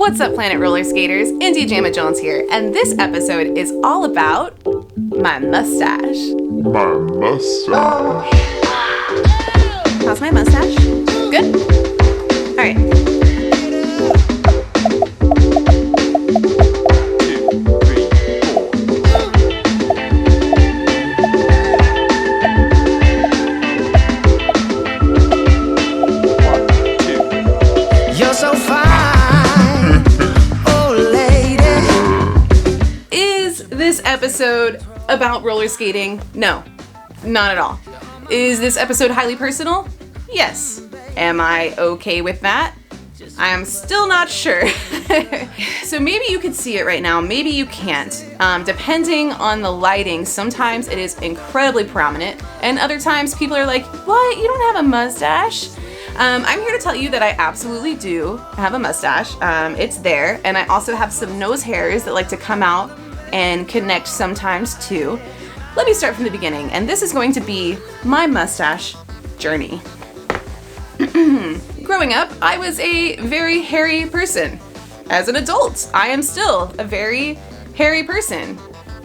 What's up, Planet Roller Skaters? Indy Jamma Jones here, and this episode is all about my mustache. My mustache. How's my mustache? Good? Alright. This episode about roller skating? No, not at all. Is this episode highly personal? Yes. Am I okay with that? I am still not sure. So maybe you could see it right now, maybe you can't. Depending on the lighting, sometimes it is incredibly prominent, and other times people are like, what? You don't have a mustache? I'm here to tell you that I absolutely do have a mustache. It's there, and I also have some nose hairs that like to come out and connect sometimes too. Let me start from the beginning, and this is going to be my mustache journey. Growing up, I was a very hairy person. As an adult, I am still a very hairy person.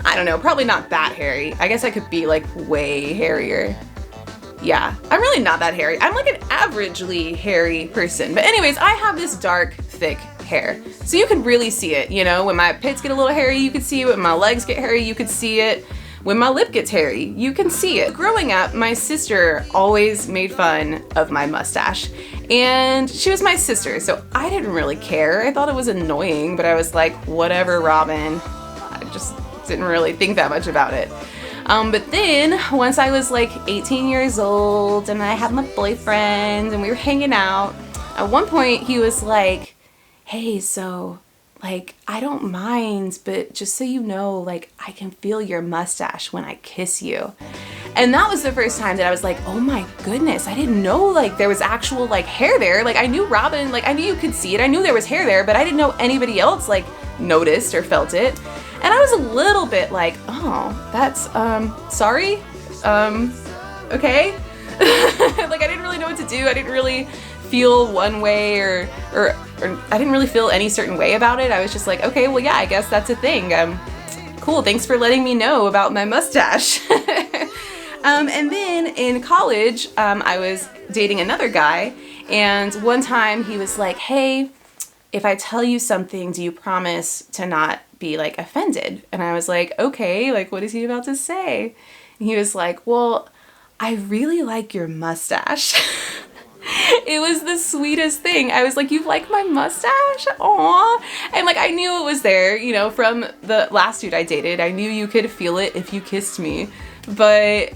I don't know, probably not that hairy. I guess I could be like way hairier. Yeah, I'm really not that hairy. I'm like an averagely hairy person. But anyways, I have this dark, thick hair. So you can really see it, you know, when my pits get a little hairy, you can see it. When my legs get hairy, you can see it. When my lip gets hairy, you can see it. Growing up, my sister always made fun of my mustache. And she was my sister, so I didn't really care. I thought it was annoying, but I was like, whatever, Robin. I just didn't really think that much about it. But then once I was like 18 years old and I had my boyfriend and we were hanging out, at one point he was like, hey, so like, I don't mind, but just so you know, like, I can feel your mustache when I kiss you. And that was the first time that I was like, oh my goodness, I didn't know like there was actual like hair there. Like I knew Robin, like I knew you could see it. I knew there was hair there, but I didn't know anybody else like noticed or felt it. And I was a little bit like, oh, that's, sorry, okay. Like I didn't really know what to do. I didn't really feel one way or I didn't really feel any certain way about it. I was just like, okay, well, yeah, I guess that's a thing. Cool, thanks for letting me know about my mustache. And then in college, I was dating another guy, and one time he was like, hey, if I tell you something, do you promise to not be like offended? And I was like, okay, like what is he about to say? And he was like, well, I really like your mustache. It was the sweetest thing. I was like, you like my mustache? Aw. And like, I knew it was there, you know, from the last dude I dated. I knew you could feel it if you kissed me. But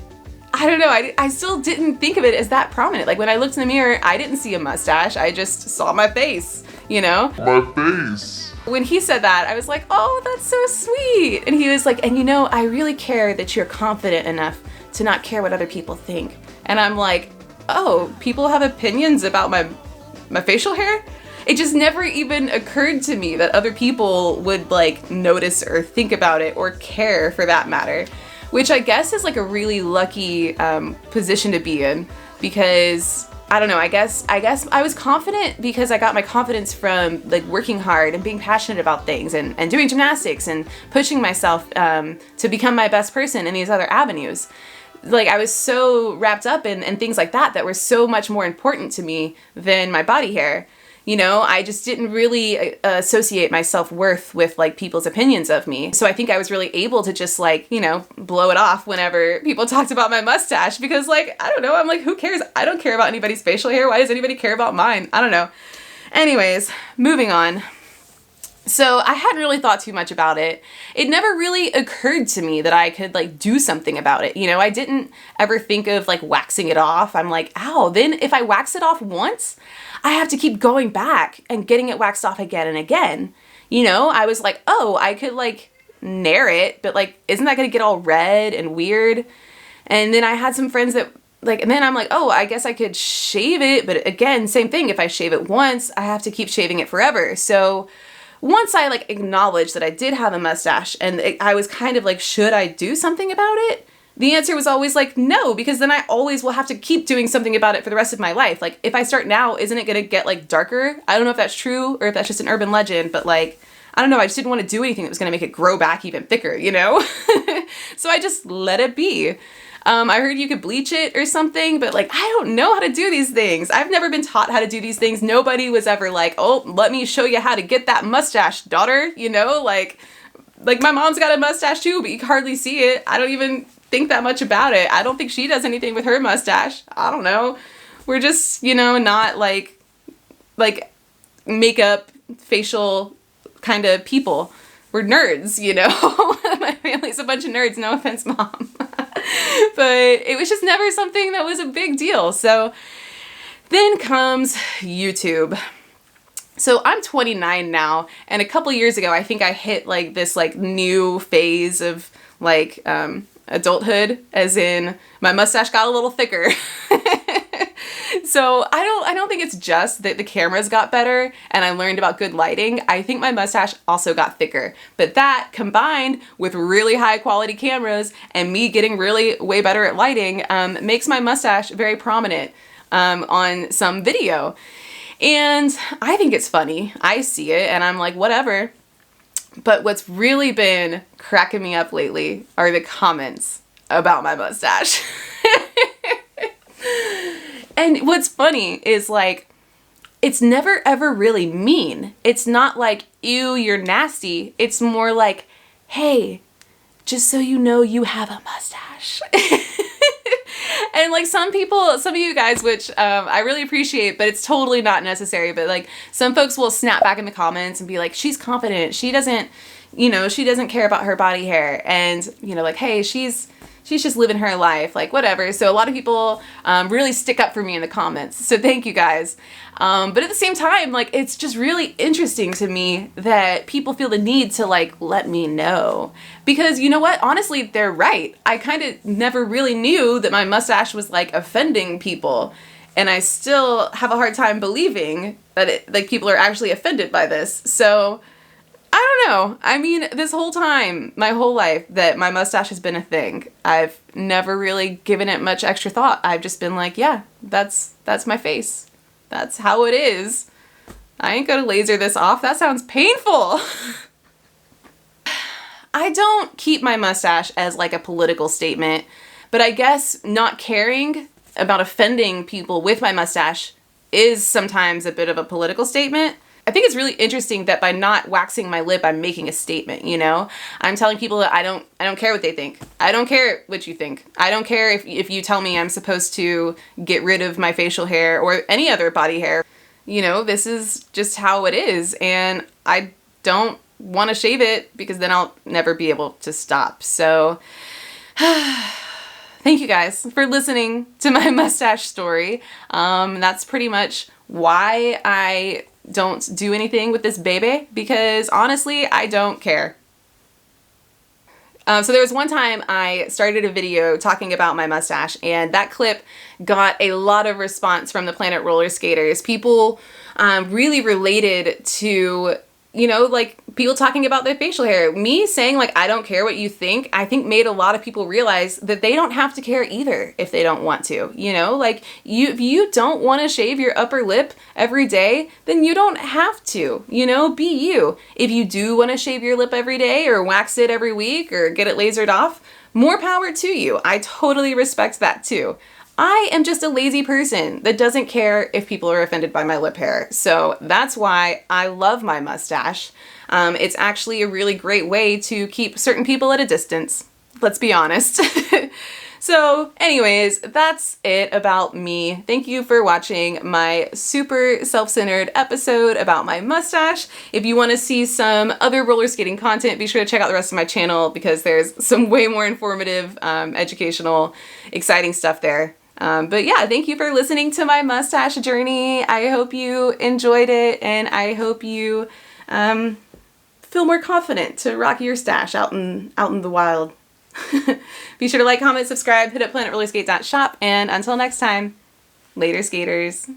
I don't know, I still didn't think of it as that prominent. Like when I looked in the mirror, I didn't see a mustache. I just saw my face, you know? My face. When he said that, I was like, oh, that's so sweet. And he was like, and you know, I really care that you're confident enough to not care what other people think. And I'm like, oh, people have opinions about my facial hair? It just never even occurred to me that other people would like notice or think about it or care for that matter, which I guess is like a really lucky position to be in, because I don't know, I guess I was confident because I got my confidence from like working hard and being passionate about things and doing gymnastics and pushing myself to become my best person in these other avenues. Like I was so wrapped up in things like that were so much more important to me than my body hair. You know, I just didn't really associate my self-worth with like people's opinions of me. So I think I was really able to just like, you know, blow it off whenever people talked about my mustache, because like, I don't know, I'm like, who cares? I don't care about anybody's facial hair. Why does anybody care about mine? I don't know. Anyways, moving on. So I hadn't really thought too much about it. It never really occurred to me that I could like do something about it. You know, I didn't ever think of like waxing it off. I'm like, ow, then if I wax it off once, I have to keep going back and getting it waxed off again and again. You know, I was like, oh, I could like nair it, but like, isn't that gonna get all red and weird? And then I had some friends that like, and then I'm like, oh, I guess I could shave it. But again, same thing. If I shave it once, I have to keep shaving it forever. So once I like acknowledged that I did have a mustache and I was kind of like, should I do something about it? the answer was always like, no, because then I always will have to keep doing something about it for the rest of my life. Like, if I start now, isn't it going to get like darker? I don't know if that's true or if that's just an urban legend, but like, I don't know. I just didn't want to do anything that was going to make it grow back even thicker, you know? So I just let it be. I heard you could bleach it or something, but like, I don't know how to do these things. I've never been taught how to do these things. Nobody was ever like, oh, let me show you how to get that mustache, daughter, you know? Like my mom's got a mustache too, but you can hardly see it. I don't even think that much about it. I don't think she does anything with her mustache. I don't know. We're just, you know, not like makeup, facial kind of people. We're nerds, you know? My family's a bunch of nerds. No offense, Mom. But it was just never something that was a big deal. So then comes YouTube. So I'm 29 now, and a couple years ago, I think I hit like this like new phase of like adulthood, as in my mustache got a little thicker. So I don't think it's just that the cameras got better and I learned about good lighting. I think my mustache also got thicker. But that combined with really high quality cameras and me getting really way better at lighting makes my mustache very prominent on some video. And I think it's funny. I see it and I'm like, whatever. But what's really been cracking me up lately are the comments about my mustache. And what's funny is like, it's never ever really mean. It's not like, ew, you're nasty. It's more like, hey, just so you know, you have a mustache. And like some of you guys, which I really appreciate, but it's totally not necessary. But like some folks will snap back in the comments and be like, she's confident. She doesn't care about her body hair. And, you know, like, hey, she's just living her life, like whatever. So a lot of people really stick up for me in the comments. So thank you guys. But at the same time, like, it's just really interesting to me that people feel the need to like, let me know. Because you know what? Honestly, they're right. I kind of never really knew that my mustache was like offending people. And I still have a hard time believing that like people are actually offended by this. So I don't know. I mean, this whole time, my whole life, that my mustache has been a thing, I've never really given it much extra thought. I've just been like, yeah, that's my face. That's how it is. I ain't gonna laser this off. That sounds painful. I don't keep my mustache as like a political statement, but I guess not caring about offending people with my mustache is sometimes a bit of a political statement. I think it's really interesting that by not waxing my lip, I'm making a statement, you know? I'm telling people that I don't care what they think. I don't care what you think. I don't care if you tell me I'm supposed to get rid of my facial hair or any other body hair. You know, this is just how it is. And I don't want to shave it because then I'll never be able to stop. So thank you guys for listening to my mustache story. That's pretty much why I don't do anything with this baby, because honestly, I don't care. So there was one time I started a video talking about my mustache, and that clip got a lot of response from the Planet Roller Skaters. People really related to, you know, like people talking about their facial hair. Me saying like, I don't care what you think, I think made a lot of people realize that they don't have to care either if they don't want to, you know, like if you don't want to shave your upper lip every day, then you don't have to, you know, be you. If you do want to shave your lip every day or wax it every week or get it lasered off, more power to you. I totally respect that too. I am just a lazy person that doesn't care if people are offended by my lip hair. So that's why I love my mustache. It's actually a really great way to keep certain people at a distance. Let's be honest. So anyways, that's it about me. Thank you for watching my super self-centered episode about my mustache. If you want to see some other roller skating content, be sure to check out the rest of my channel because there's some way more informative, educational, exciting stuff there. But yeah, thank you for listening to my mustache journey. I hope you enjoyed it, and I hope you feel more confident to rock your stash out in the wild. Be sure to like, comment, subscribe, hit up planetrollerskate.shop, and until next time, later skaters.